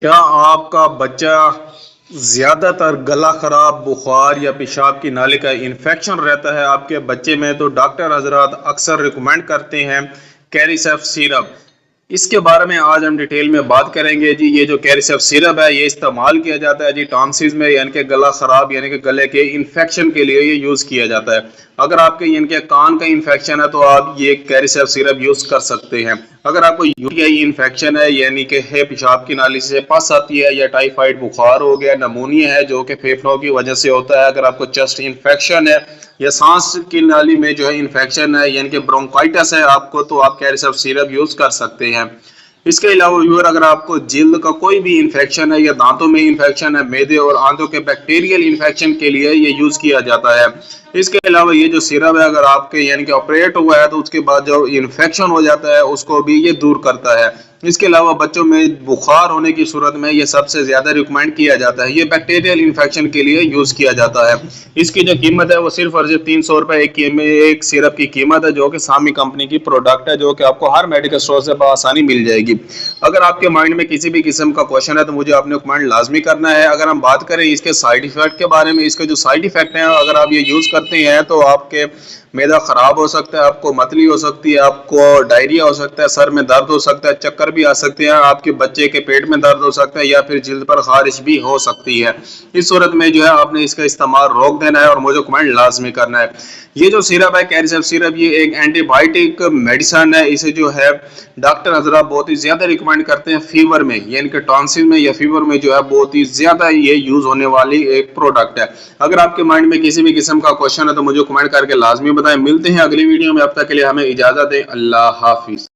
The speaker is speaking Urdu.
کیا آپ کا بچہ زیادہ تر گلا خراب، بخار یا پیشاب کی نالی کا انفیکشن رہتا ہے آپ کے بچے میں؟ تو ڈاکٹر حضرات اکثر ریکمینڈ کرتے ہیں کیریسیف سیرپ۔ اس کے بارے میں آج ہم ڈیٹیل میں بات کریں گے جی۔ یہ جو کیریسیف سیرپ ہے یہ استعمال کیا جاتا ہے جی ٹانسلز میں، یعنی کہ گلا خراب یعنی کہ گلے کے انفیکشن کے لیے یہ یوز کیا جاتا ہے۔ اگر آپ کے یعنی کہ کان کا انفیکشن ہے تو آپ یہ کیریسیف سیرپ یوز کر سکتے ہیں۔ اگر آپ کو یوٹیآئی انفیکشن ہے یعنی کہ پیشاب کی نالی سے پس آتی ہے، یا ٹائیفائڈ بخار ہو گیا، نمونیا ہے جو کہ پھیپھڑوں کی وجہ سے ہوتا ہے، اگر آپ کو چیسٹ انفیکشن ہے یا سانس کی نالی میں جو ہے انفیکشن ہے یعنی کہ برونکائٹس ہے آپ کو، تو آپ کیریسیف سیرپ یوز کر سکتے ہیں۔ اس کے علاوہ ویور اگر آپ کو جلد کا کوئی بھی انفیکشن ہے یا دانتوں میں انفیکشن ہے، معدے اور آنتوں کے بیکٹیریل انفیکشن کے لیے یہ یوز کیا جاتا ہے۔ اس کے علاوہ یہ جو سیرپ ہے اگر آپ کے یعنی کہ آپریٹ ہوا ہے تو اس کے بعد جو انفیکشن ہو جاتا ہے اس کو بھی یہ دور کرتا ہے۔ اس کے علاوہ بچوں میں بخار ہونے کی صورت میں یہ سب سے زیادہ ریکمینڈ کیا جاتا ہے۔ یہ بیکٹیریل انفیکشن کے لیے یوز کیا جاتا ہے۔ اس کی جو قیمت ہے وہ صرف اور صرف 300 روپے ایک سیرپ کی قیمت ہے، جو کہ سامی کمپنی کی پروڈکٹ ہے، جو کہ آپ کو ہر میڈیکل اسٹور سے بآسانی مل جائے گی۔ اگر آپ کے مائنڈ میں کسی بھی قسم کا کوشچن ہے تو مجھے آپ نے کمنٹ لازمی کرنا ہے۔ اگر ہم بات کریں اس کے سائیڈ ایفیکٹ کے بارے میں، اس کے جو سائیڈ ایفیکٹ ہیں اگر آپ یہ یوز کرتے ہیں تو آپ کے معدہ خراب ہو سکتا ہے، آپ کو متلی ہو سکتی ہے، آپ کو ڈائریا ہو سکتا ہے، سر میں درد ہو سکتا ہے، چکر بھی آ سکتے ہیں، آپ کے بچے کے پیٹ میں درد ہو سکتا ہے، یا پھر جلد پر خارش بھی ہو سکتی ہے۔ اس صورت میں جو ہے آپ نے اس کا استعمال روک دینا ہے اور مجھے کمنٹ لازمی کرنا ہے۔ یہ جو سیرپ ہے کیریسیف سیرپ، یہ ایک اینٹی بائیوٹک میڈیسن ہے۔ اسے جو ہے ڈاکٹر حضرات بہت ہی زیادہ ریکمینڈ کرتے ہیں فیور میں، یعنی کہ ٹانسل میں یا فیور میں جو ہے بہت ہی زیادہ یہ یوز ہونے والی ایک پروڈکٹ ہے۔ اگر آپ کے مائنڈ میں کسی بھی قسم کا کوشچن ہے تو مجھے کمنٹ کر کے لازمی بتائیں۔ ملتے ہیں اگلی ویڈیو میں، اب تک کے لیے ہمیں اجازت دیں۔ اللہ حافظ۔